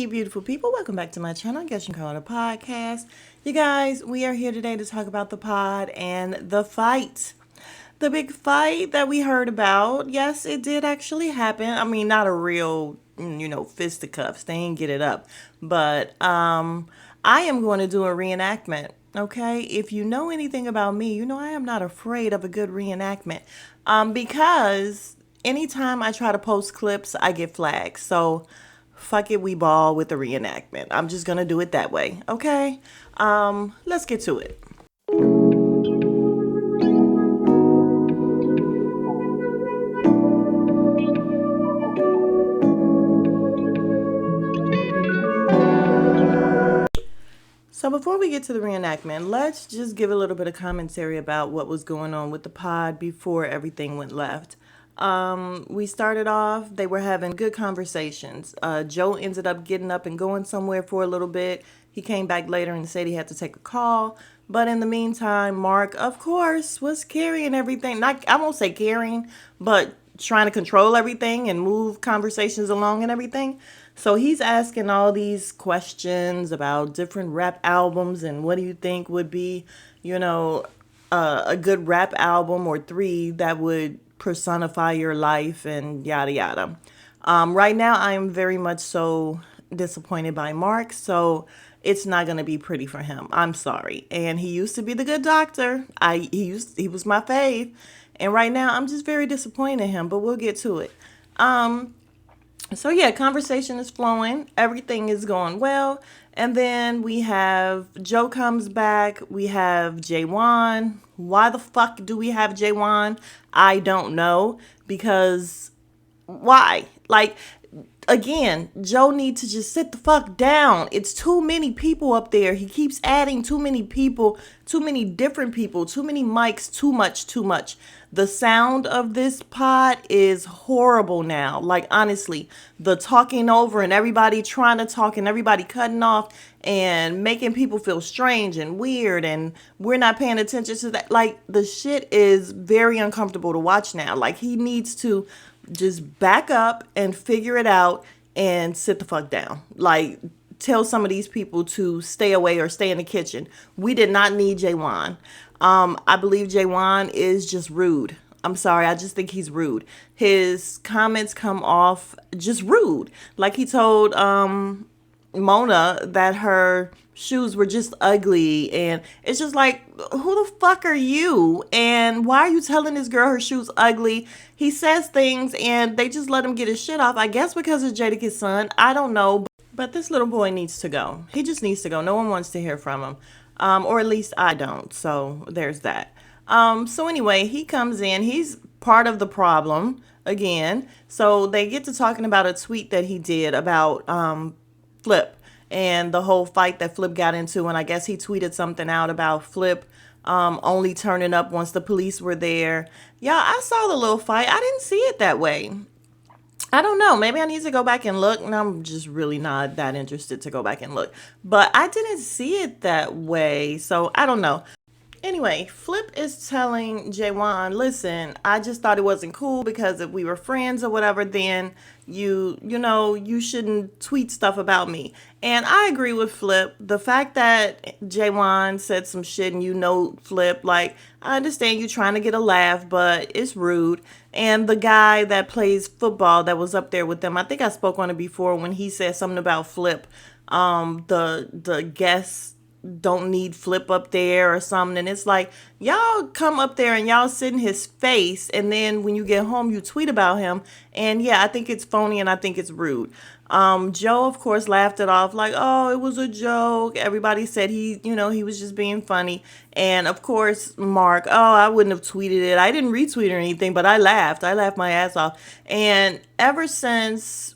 Hey, beautiful people. Welcome back to my channel. I guess you can call it a podcast. You guys, we are here today to talk about the pod and the fight. The big fight that we heard about. Yes, it did actually happen. I mean, not a real, fisticuffs. They ain't get it up. But I am going to do a reenactment. Okay, if you know anything about me, you know I am not afraid of a good reenactment. Because anytime I try to post clips, I get flagged. So fuck it, we ball with the reenactment. I'm just gonna do it that way. Okay. Let's get to it. So before we get to the reenactment, let's just give a little bit of commentary about what was going on with the pod before everything went left. We started off, they were having good conversations. Joe ended up getting up and going somewhere for a little bit. He came back later and said he had to take a call. But in the meantime, Marc, of course, was carrying everything. Not, I won't say carrying, but trying to control everything and move conversations along and everything. So he's asking all these questions about different rap albums and what do you think would be, a good rap album or three that would personify your life and yada yada. Right now, I am very much so disappointed by Marc, so it's not gonna be pretty for him. I'm sorry. And he used to be the good doctor. He was my fave, and right now I'm just very disappointed in him. But we'll get to it. So yeah, conversation is flowing. Everything is going well. And then we have Joe comes back. We have J1. Why the fuck do we have J1? I don't know. Because why? Like, again, Joe needs to just sit the fuck down. It's too many people up there. He keeps adding too many people, too many different people, too many mics, too much. The sound of this pod is horrible now. Like, honestly, the talking over and everybody trying to talk and everybody cutting off and making people feel strange and weird and we're not paying attention to that. Like, the shit is very uncomfortable to watch now. Like, he needs to just back up and figure it out and sit the fuck down. Like, tell some of these people to stay away or stay in the kitchen. We did not need J1. I believe J1 is just rude. I'm sorry. I just think he's rude. His comments come off just rude. Like he told Mona that her shoes were just ugly, and it's just like, who the fuck are you, and why are you telling this girl her shoes ugly? He says things and they just let him get his shit off, I guess because it's Jadakiss son. I don't know, but this little boy needs to go. He just needs to go. No one wants to hear from him, or at least I don't. So there's that. So anyway, he comes in, he's part of the problem again. So they get to talking about a tweet that he did about Flip and the whole fight that Flip got into. And I guess he tweeted something out about Flip only turning up once the police were there. Yeah, I saw the little fight. I didn't see it that way. I don't know. Maybe I need to go back and look. And I'm just really not that interested to go back and look. But I didn't see it that way. So I don't know. Anyway, Flip is telling J1, listen, I just thought it wasn't cool because if we were friends or whatever, then you shouldn't tweet stuff about me. And I agree with Flip. The fact that J1 said some shit and Flip, like, I understand you trying to get a laugh, but it's rude. And the guy that plays football that was up there with them, I think I spoke on it before when he said something about Flip, the guests don't need Flip up there or something. And it's like, y'all come up there and y'all sit in his face, and then when you get home you tweet about him. And yeah, I think it's phony and I think it's rude. Joe, of course, laughed it off like, oh, it was a joke. Everybody said he was just being funny. And of course, Marc, oh, I wouldn't have tweeted it. I didn't retweet or anything, but I laughed my ass off. And ever since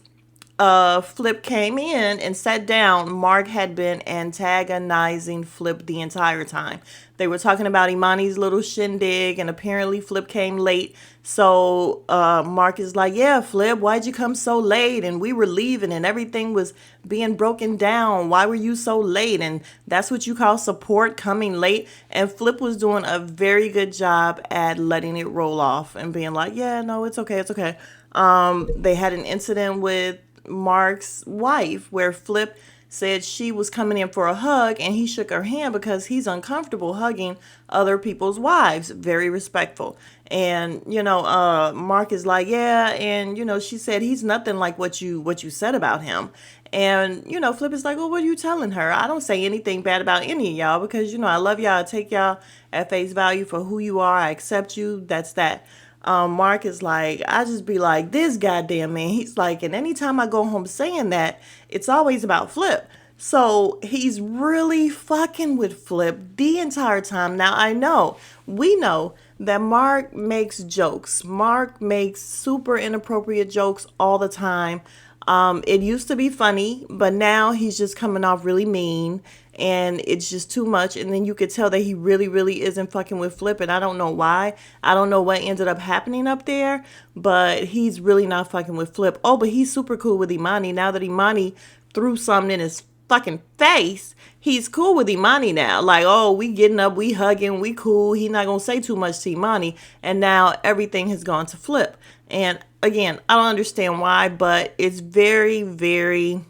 Flip came in and sat down, Marc had been antagonizing Flip the entire time. They were talking about Imani's little shindig, and apparently Flip came late. So Marc is like, yeah, Flip, why'd you come so late? And we were leaving and everything was being broken down. Why were you so late? And that's what you call support, coming late. And Flip was doing a very good job at letting it roll off and being like, yeah, no, it's okay. They had an incident with Mark's wife, where Flip said she was coming in for a hug and he shook her hand because he's uncomfortable hugging other people's wives. Very respectful. And Mark is like, yeah, and she said he's nothing like what you said about him. And Flip is like, well, what are you telling her? I don't say anything bad about any of y'all because I love y'all. I take y'all at face value for who you are. I accept you. That's that. Mark is like, I just be like, this goddamn man. He's like, and anytime I go home saying that, it's always about Flip. So he's really fucking with Flip the entire time. Now we know that Mark makes jokes. Mark makes super inappropriate jokes all the time. It used to be funny, but now he's just coming off really mean and it's just too much. And then you could tell that he really, really isn't fucking with Flip. And I don't know why. I don't know what ended up happening up there, but he's really not fucking with Flip. Oh, but he's super cool with Imani. Now that Imani threw something in his fucking face, he's cool with Imani now. Like, oh, we getting up, we hugging, we cool. He not gonna say too much to Imani. And now everything has gone to Flip. And again, I don't understand why, but it's very, very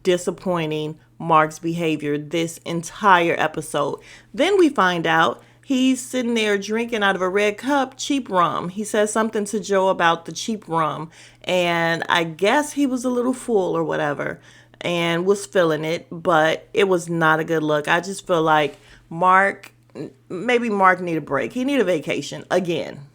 disappointing, Mark's behavior this entire episode. Then we find out he's sitting there drinking out of a red cup cheap rum. He says something to Joe about the cheap rum, and I guess he was a little full or whatever and was feeling it, but it was not a good look. I just feel like Mark need a break. He need a vacation again.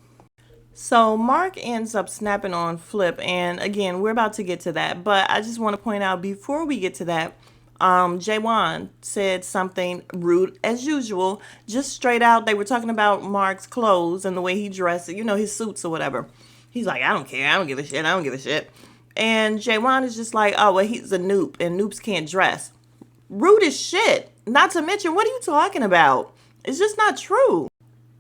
So Mark ends up snapping on Flip, and again, we're about to get to that, but I just want to point out before we get to that, Jaywan said something rude as usual, just straight out. They were talking about Mark's clothes and the way he dressed, his suits or whatever. He's like, I don't care, I don't give a shit. And Jaywan is just like, oh, well, he's a noob, and noobs can't dress. Rude as shit. Not to mention, what are you talking about? It's just not true.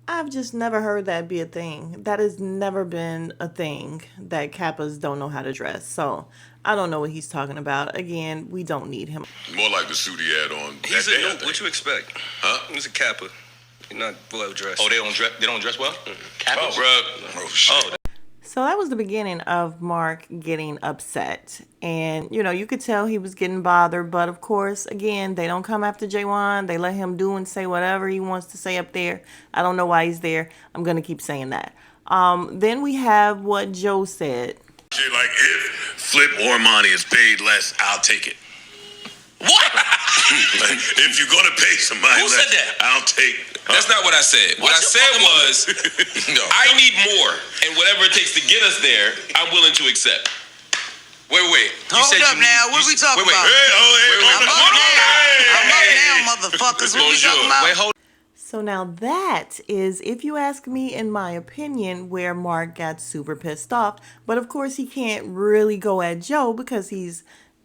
I've just never heard that be a thing. That has never been a thing, that Kappas don't know how to dress. So I don't know what he's talking about. Again, we don't need him. More like the suit he had on. He's a noob. What you expect? Huh? He's a Kappa. He's not well dressed. Oh, they don't dress well? Kappas? Oh, Oh, shit. So that was the beginning of Mark getting upset. And, you could tell he was getting bothered. But, of course, again, they don't come after Jaywan. They let him do and say whatever he wants to say up there. I don't know why he's there. I'm going to keep saying that. Then we have what Joe said. Shit, like, if Flip or Monty is paid less, I'll take it. What? If you're going to pay somebody Who less, said that? I'll take. That's not what I said. What I said was, No. I need more, and whatever it takes to get us there, I'm willing to accept. Wait. Hold up now. What are we talking about? I'm up now, motherfuckers. What we talking about? Wait, hold. So now that is, if you ask me, in my opinion, where Mark got super pissed off. But of course, he can't really go at Joe because he's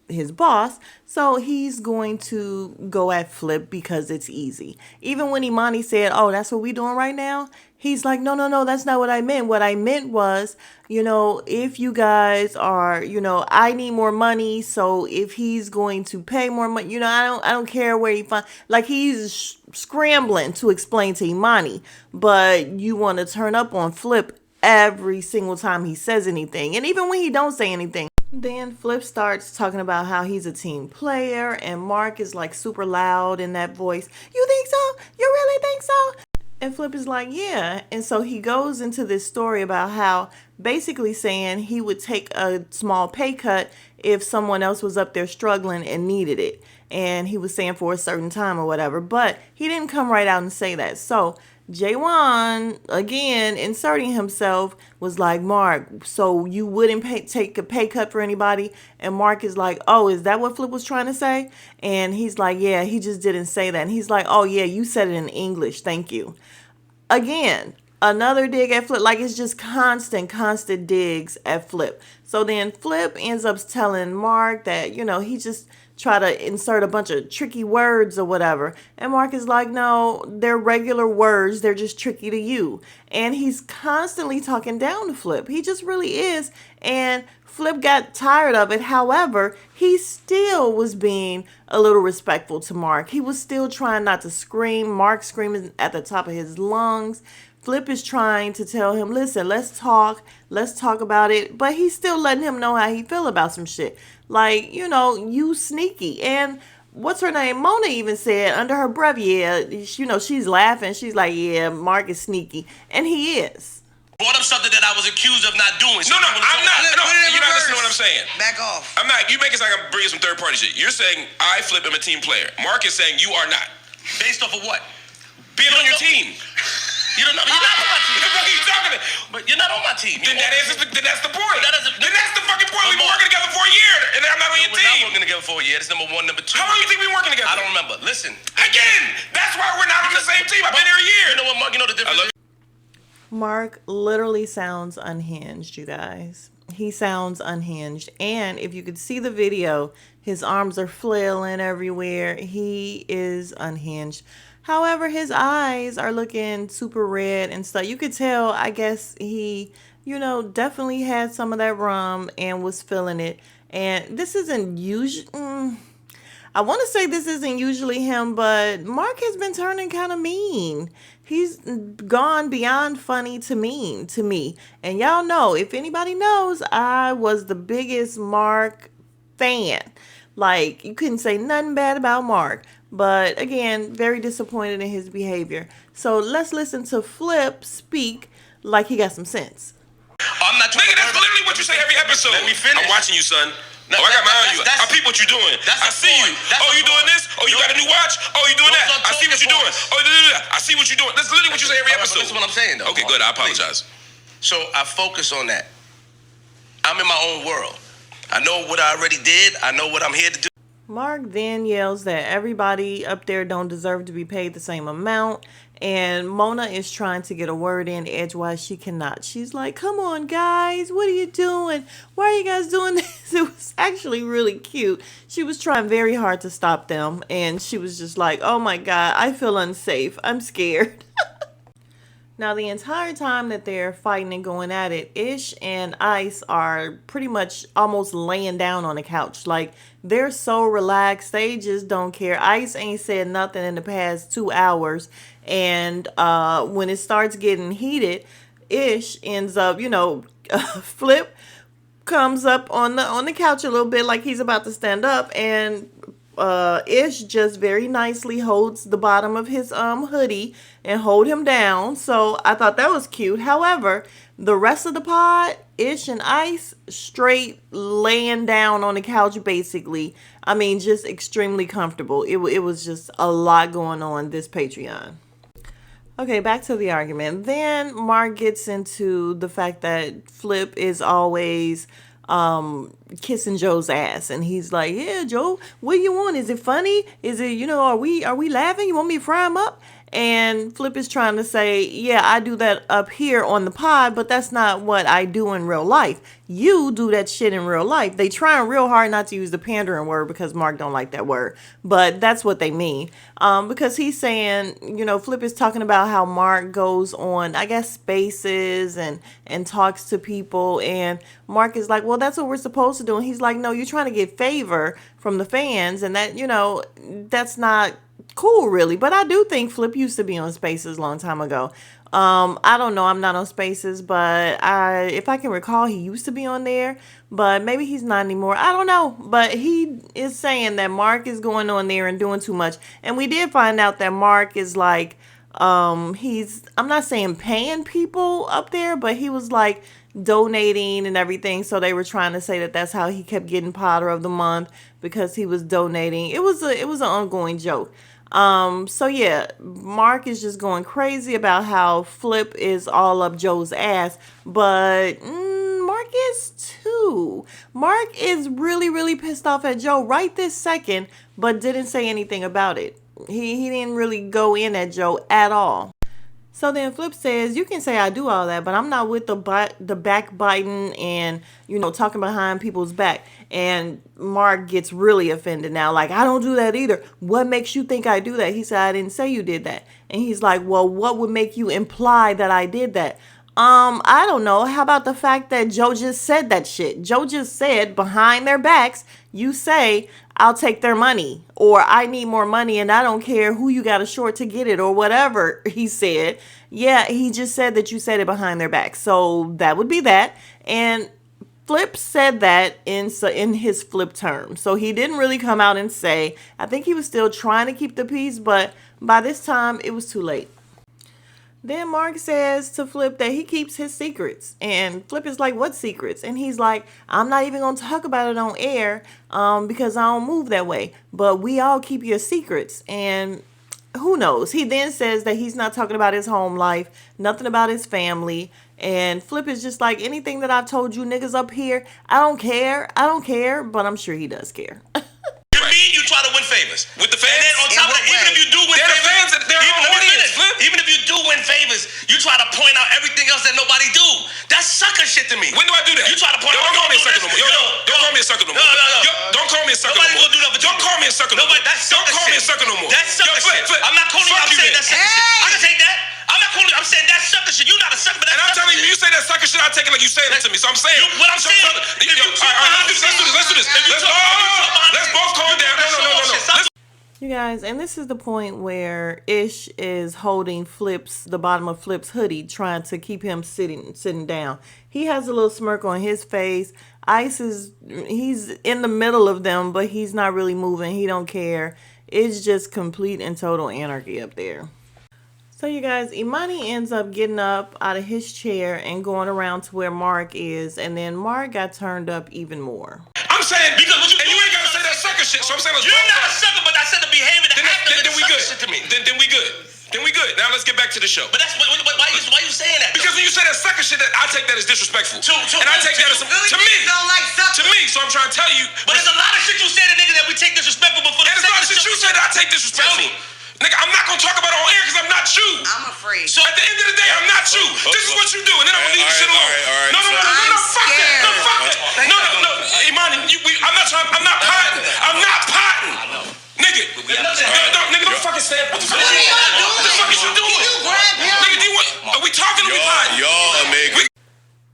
his boss, so he's going to go at Flip because it's easy. Even when Imani said, oh, that's what we doing right now, he's like, no, that's not what I meant. What I meant was, if you guys are, I need more money, so if he's going to pay more money, I don't care where he find, like, he's scrambling to explain to Imani, but you want to turn up on Flip every single time he says anything, and even when he don't say anything. Then Flip starts talking about how he's a team player, and Mark is like super loud in that voice. You think so? You really think so? And Flip is like, yeah. And so he goes into this story about how basically saying he would take a small pay cut if someone else was up there struggling and needed it. And he was saying for a certain time or whatever, but he didn't come right out and say that. So Jaywan, again, inserting himself, was like, Mark, so you wouldn't take a pay cut for anybody? And Mark is like, oh, is that what Flip was trying to say? And he's like, yeah, he just didn't say that. And he's like, oh, yeah, you said it in English. Thank you. Again, another dig at Flip. Like, it's just constant digs at Flip. So then Flip ends up telling Mark that, he just try to insert a bunch of tricky words or whatever. And Mark is like, no, they're regular words. They're just tricky to you. And he's constantly talking down to Flip. He just really is. And Flip got tired of it. However, he still was being a little respectful to Mark. He was still trying not to scream. Mark screaming at the top of his lungs. Flip is trying to tell him, listen, let's talk about it. But he's still letting him know how he feel about some shit. Like, you sneaky. And what's her name? Mona even said under her breath, yeah, she's laughing. She's like, yeah, Mark is sneaky. And he is. Brought up something that I was accused of not doing. So No, I'm not. No, you're not listening to what I'm saying. Back off. I'm not. You make it sound like I'm bringing some third party shit. You're saying I Flip am a team player. Mark is saying you are not. Based off of what? Being on your team. You don't know. You're not on my team. What the fuck are you talking about? But you're not on my team. Then that's the point. That doesn't- Then that's the fucking point. We've been working together for a year, and I'm not on your We're not team. working together for a year. That's number one. Number two. How long you think we've been working together? I don't remember. Listen. Again, that's why we're not on the same team. I've been here a year. You know what, Mark? You know the difference. Mark literally sounds unhinged, you guys. He sounds unhinged. And if you could see the video, his arms are flailing everywhere. He is unhinged. However, his eyes are looking super red and stuff. You could tell, I guess he, definitely had some of that rum and was feeling it. And this isn't usual. I want to say this isn't usually him, but Mark has been turning kind of mean. He's gone beyond funny to mean to me. And y'all know, if anybody knows, I was the biggest Mark fan. Like, you couldn't say nothing bad about Mark. But again, very disappointed in his behavior. So let's listen to Flip speak like he got some sense. I'm not trying Nigga, to that's literally what you say every episode. Let me finish. I'm watching you, son. No, I got my eye on you. that's- I peep what you're doing. that's I the see you. point. That's Oh, the you doing point. this? Oh, you got a new watch? Oh, you doing Those that? are I see what you're talking doing. points. Oh, I see what you're doing. That's literally what you say every All right, but episode. listen to what I'm saying, though. Okay, good. I apologize. So I focus on that. I'm in my own world. I know what I already did. I know what I'm here to do. Mark then yells that everybody up there don't deserve to be paid the same amount. And Mona is trying to get a word in edgewise. She cannot. She's like, come on, guys. What are you doing? Why are you guys doing this? It was actually really cute. She was trying very hard to stop them. And she was just like, oh, my God, I feel unsafe. I'm scared. Now, the entire time that they're fighting and going at it, Ish and Ice are pretty much almost laying down on the couch. Like, they're so relaxed. They just don't care. Ice ain't said nothing in the past 2 hours. And when it starts getting heated, Ish ends up, Flip comes up on the couch a little bit like he's about to stand up. And Ish just very nicely holds the bottom of his hoodie and hold him down. So I thought that was cute. However, the rest of the pod, Ish and Ice, straight laying down on the couch basically. I mean, just extremely comfortable. It was just a lot going on this Patreon. Okay, back to the argument. Then Mark gets into the fact that Flip is always kissing Joe's ass, and he's like, yeah, Joe, what do you want? Is it funny? Is it, are we laughing? You want me to fry him up? And Flip is trying to say, yeah, I do that up here on the pod, but that's not what I do in real life. You do that shit in real life. They trying real hard not to use the pandering word because Mark don't like that word, but that's what they mean. Because he's saying, Flip is talking about how Mark goes on, I guess, spaces and talks to people, and Mark is like, well, that's what we're supposed to do. And he's like, no, you're trying to get favor from the fans, and that, that's not cool, really. But I do think Flip used to be on Spaces a long time ago. I don't know. I'm not on Spaces, but if I can recall, he used to be on there, but maybe he's not anymore. I don't know. But he is saying that Mark is going on there and doing too much. And we did find out that Mark is like, I'm not saying paying people up there, but he was like donating and everything. So they were trying to say that that's how he kept getting Potter of the Month, because he was donating. It was an ongoing joke. So yeah, Mark is just going crazy about how Flip is all up Joe's ass, but Mark is too. Mark is really, really pissed off at Joe right this second, but didn't say anything about it. He didn't really go in at Joe at all. So then Flip says, you can say I do all that, but I'm not with the backbiting and, talking behind people's back. And Mark gets really offended now. Like, I don't do that either. What makes you think I do that? He said, I didn't say you did that. And he's like, well, what would make you imply that I did that? I don't know. How about the fact that Joe just said that shit? Joe just said behind their backs, you say, I'll take their money, or I need more money and I don't care who you got to short to get it, or whatever he said. Yeah, he just said that you said it behind their back. So that would be that. And Flip said that in his Flip terms. So he didn't really come out and say. I think he was still trying to keep the peace, but by this time it was too late. Then Mark says to Flip that he keeps his secrets. And Flip is like, what secrets? And he's like, I'm not even going to talk about it on air because I don't move that way. But we all keep your secrets. And who knows? He then says that he's not talking about his home life, nothing about his family. And Flip is just like, anything that I've told you niggas up here, I don't care. I don't care. But I'm sure he does care. You try to win favors with the fans. And then on top of that, even if you do win favors, even if you do win favors, you try to point out everything else that nobody do. That's sucker shit to me. When do I do that? You try to point out. Don't call me a sucker no more. Don't call me a sucker no more. Don't call me a sucker no more. Don't call me a sucker no more. Don't call me a sucker no more. That's sucker shit. I'm not calling you. I'm saying that's sucker shit. I can take that. I'm not calling you. I'm saying that's sucker shit. You're not a sucker, but that's sucker shit. And I'm telling you, you say that sucker shit, I take it like you saying it to me. So I'm saying. What I'm saying. Let's do this. Let's both calm down. No. You guys, and this is the point where Ish is holding the bottom of Flip's hoodie, trying to keep him sitting down. He has a little smirk on his face. Ice he's in the middle of them, but he's not really moving. He don't care. It's just complete and total anarchy up there. So you guys, Imani ends up getting up out of his chair and going around to where Mark is, and then Mark got turned up even more. I'm saying, because what you ain't gotta say that sucker shit. So I'm saying, you're not a sucker, but I said the behavior that happened. Then we good. Then we good. Then we good. Now let's get back to the show. But that's why you saying that? Because when you say that sucker shit, I take that as disrespectful. And I take that as to me. Don't like suckers. To me, so I'm trying to tell you. But there's a lot of shit you say to niggas that we take disrespectful, but for the sake of shit you say that I take disrespectful. Nigga, I'm not gonna talk about it on air because I'm not you. I'm afraid. So at the end of the day, I'm not you. This is what you do, and then I'm gonna leave the shit alone. No, fuck that. No, Imani, I'm not potting. Nigga, don't fucking stand up. What the fuck is you doing? You grab him. Nigga, are we talking or we potting? Y'all make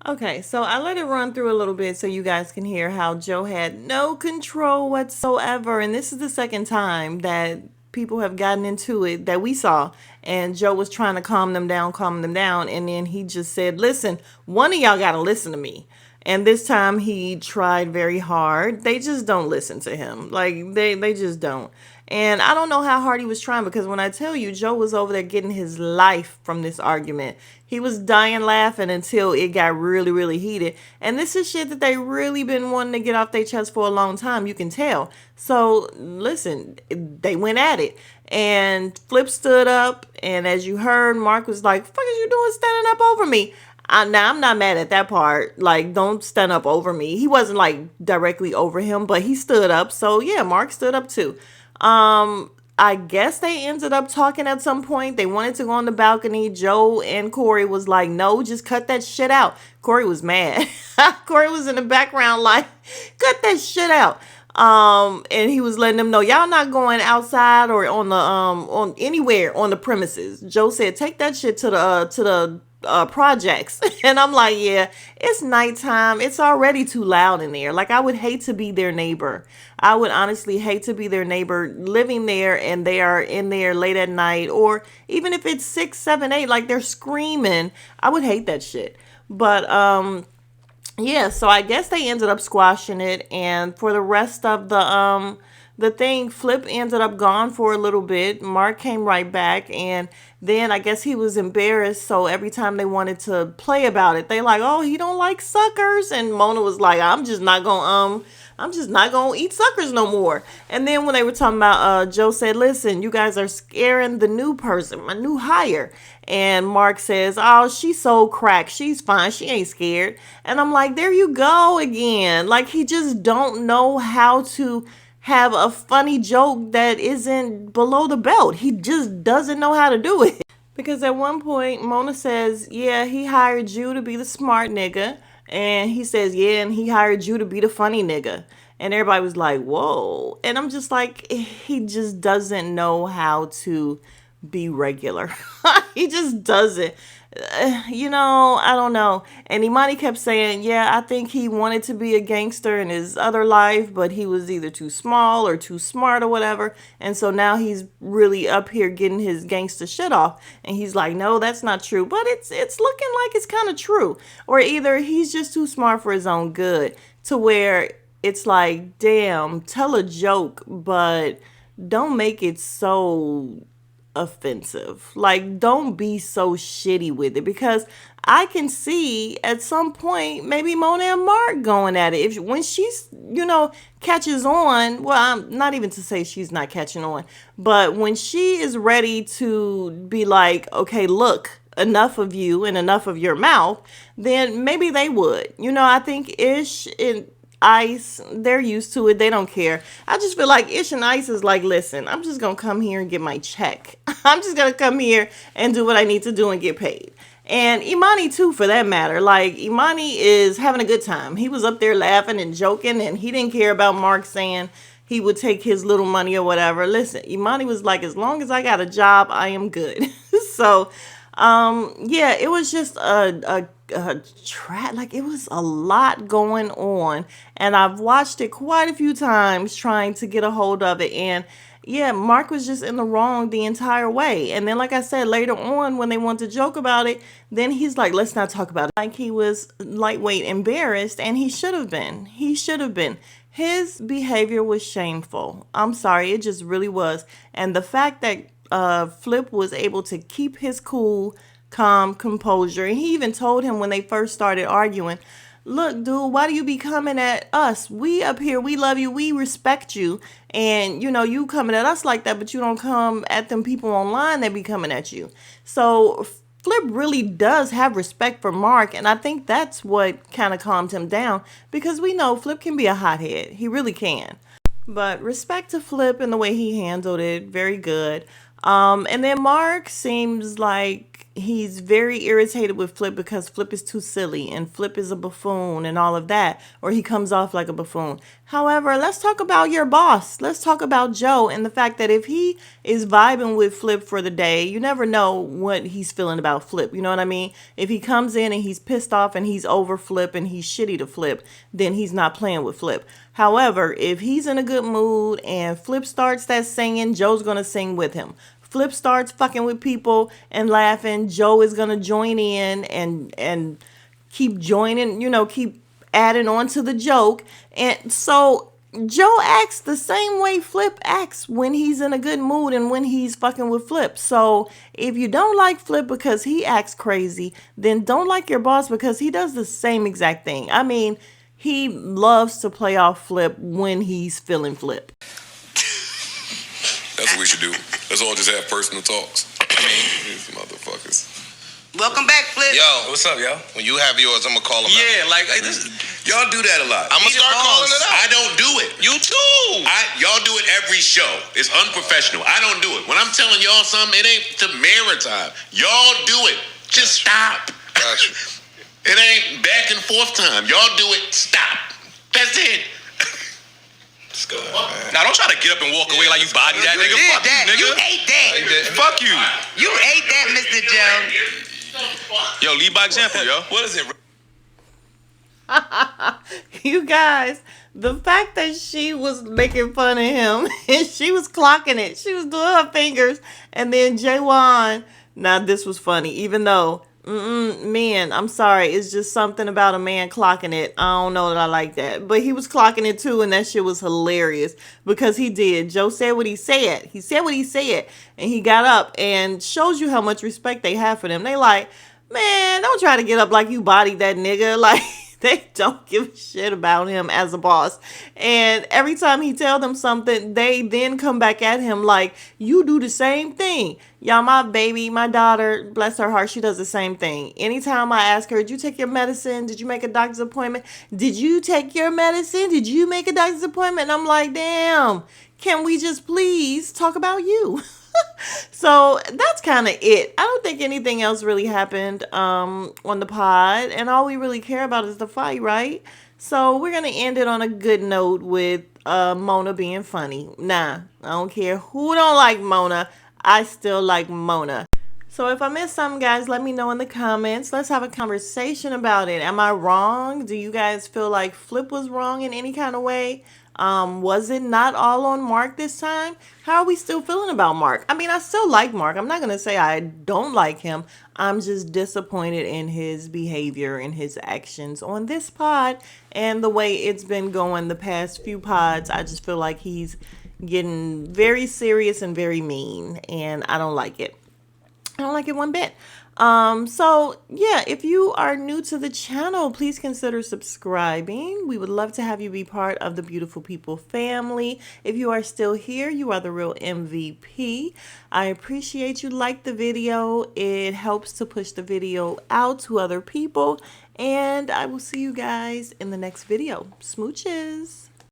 Okay, so I let it run through a little bit so you guys can hear how Joe had no control whatsoever, and this is the second time that people have gotten into it that we saw, and Joe was trying to calm them down, and then he just said, listen, one of y'all gotta listen to me. And this time he tried very hard. They just don't listen to him. Like, they just don't. And I don't know how hard he was trying, because when I tell you, Joe was over there getting his life from this argument. He was dying laughing until it got really, really heated. And this is shit that they really been wanting to get off their chest for a long time. You can tell. So, listen, they went at it. And Flip stood up. And as you heard, Mark was like, "Fuck is you doing standing up over me?" Now, I'm not mad at that part. Like, don't stand up over me. He wasn't, like, directly over him, but he stood up. So, yeah, Mark stood up, too. I guess they ended up talking at some point. They wanted to go on the balcony. Joe and Corey was like, no, just cut that shit out. Corey was mad. Corey was in the background like, cut that shit out. And he was letting them know, y'all not going outside or on the on anywhere on the premises. Joe said, take that shit to the projects. And I'm like, yeah, it's nighttime. It's already too loud in there. Like, I would hate to be their neighbor. I would honestly hate to be their neighbor living there and they are in there late at night, or even if it's 6, 7, 8, like they're screaming. I would hate that shit. But yeah, so I guess they ended up squashing it, and for the rest of the thing, Flip ended up gone for a little bit. Mark came right back, and then I guess he was embarrassed, so every time they wanted to play about it, they like, oh, he don't like suckers, and Mona was like, I'm just not gonna eat suckers no more. And then when they were talking about, Joe said, listen, you guys are scaring the new person, my new hire. And Mark says, oh, she's so cracked. She's fine. She ain't scared. And I'm like, there you go again. Like, he just don't know how to have a funny joke that isn't below the belt. He just doesn't know how to do it. Because at one point, Mona says, yeah, he hired you to be the smart nigga. And he says, yeah, and he hired you to be the funny nigga. And everybody was like, whoa. And I'm just like, he just doesn't know how to be regular. He just doesn't. I don't know. And Imani kept saying, yeah, I think he wanted to be a gangster in his other life, but he was either too small or too smart or whatever. And so now he's really up here getting his gangster shit off. And he's like, no, that's not true. But it's looking like it's kind of true. Or either he's just too smart for his own good, to where it's like, damn, tell a joke, but don't make it so offensive. Like, don't be so shitty with it, because I can see at some point maybe Mona and Mark going at it. If when she's, catches on, well, I'm not even to say she's not catching on, but when she is ready to be like, okay, look, enough of you and enough of your mouth, then maybe they would. I think Ish and Ice, they're used to it. They don't care. I just feel like Ish and Ice is like, listen, I'm just going to come here and get my check. I'm just going to come here and do what I need to do and get paid. And Imani too, for that matter. Like, Imani is having a good time. He was up there laughing and joking, and he didn't care about Mark saying he would take his little money or whatever. Listen, Imani was like, as long as I got a job, I am good. So, yeah, it was just like, it was a lot going on, and I've watched it quite a few times trying to get a hold of it. And yeah, Mark was just in the wrong the entire way. And then, like I said, later on when they want to joke about it, then he's like, let's not talk about it. Like, he was lightweight embarrassed, and he should have been. His behavior was shameful. I'm sorry, it just really was. And the fact that Flip was able to keep his cool, calm composure, and he even told him when they first started arguing, look, dude, why do you be coming at us? We up here, we love you, we respect you, and you coming at us like that, but you don't come at them people online that be coming at you. So Flip really does have respect for Mark, and I think that's what kind of calmed him down, because we know Flip can be a hothead. He really can. But respect to Flip and the way he handled it, very good. And then Mark seems like he's very irritated with Flip because Flip is too silly and Flip is a buffoon and all of that, or he comes off like a buffoon. However, let's talk about your boss. Let's talk about Joe and the fact that if he is vibing with Flip for the day, you never know what he's feeling about Flip. You know what I mean? If he comes in and he's pissed off and he's over Flip and he's shitty to Flip, then he's not playing with Flip. However, if he's in a good mood and Flip starts that singing, Joe's going to sing with him. Flip starts fucking with people and laughing, Joe is going to join in and keep joining, keep adding on to the joke. And so Joe acts the same way Flip acts when he's in a good mood and when he's fucking with Flip. So if you don't like Flip because he acts crazy, then don't like your boss because he does the same exact thing. I mean, he loves to play off Flip when he's feeling Flip. That's what we should do. Let's all just have personal talks. These motherfuckers. Welcome back, Flip. Yo, what's up, yo? When you have yours, I'm gonna call them out. Yeah, like this. Y'all do that a lot. I'm gonna start calling it out. I don't do it. You too. Y'all do it every show. It's unprofessional. I don't do it. When I'm telling y'all something, it ain't to mirror time. Y'all do it. Just stop. Gotcha. It ain't back and forth time. Y'all do it. Stop. That's it. Good, now don't try to get up and walk away like you body that nigga. Fuck that. you, nigga. You ate that. Fuck you. You ate that, Mr. Jones. Yo, lead by example, yo. What is it? You guys, the fact that she was making fun of him and she was clocking it, she was doing her fingers, and then Jaywan, now this was funny, even though man, I'm sorry, it's just something about a man clocking it. I don't know that I like that, but he was clocking it too, and that shit was hilarious because he did. Joe said what he said. He said what he said, and he got up and shows you how much respect they have for them. They like, man, don't try to get up like you bodied that nigga. Like, they don't give a shit about him as a boss. And every time he tell them something, they then come back at him like, you do the same thing. Y'all, my baby, my daughter, bless her heart, she does the same thing. Anytime I ask her, did you take your medicine? Did you make a doctor's appointment? Did you take your medicine? Did you make a doctor's appointment? And I'm like, damn, can we just please talk about you? So that's kind of it. I don't think anything else really happened on the pod, and all we really care about is the fight, right? So we're gonna end it on a good note with Mona being funny. Nah, I don't care who don't like Mona. I still like Mona. So if I missed something, guys, let me know in the comments. Let's have a conversation about it. Am I wrong? Do you guys feel like Flip was wrong in any kind of way? Was it not all on Marc this time? How are we still feeling about Marc? I mean, I still like Marc. I'm not going to say I don't like him. I'm just disappointed in his behavior and his actions on this pod and the way it's been going the past few pods. I just feel like he's getting very serious and very mean, and I don't like it. I don't like it one bit. So yeah, if you are new to the channel, please consider subscribing. We would love to have you be part of the Beautiful People family. If you are still here, you are the real MVP. I appreciate you. Like the video. It helps to push the video out to other people. And I will see you guys in the next video. Smooches.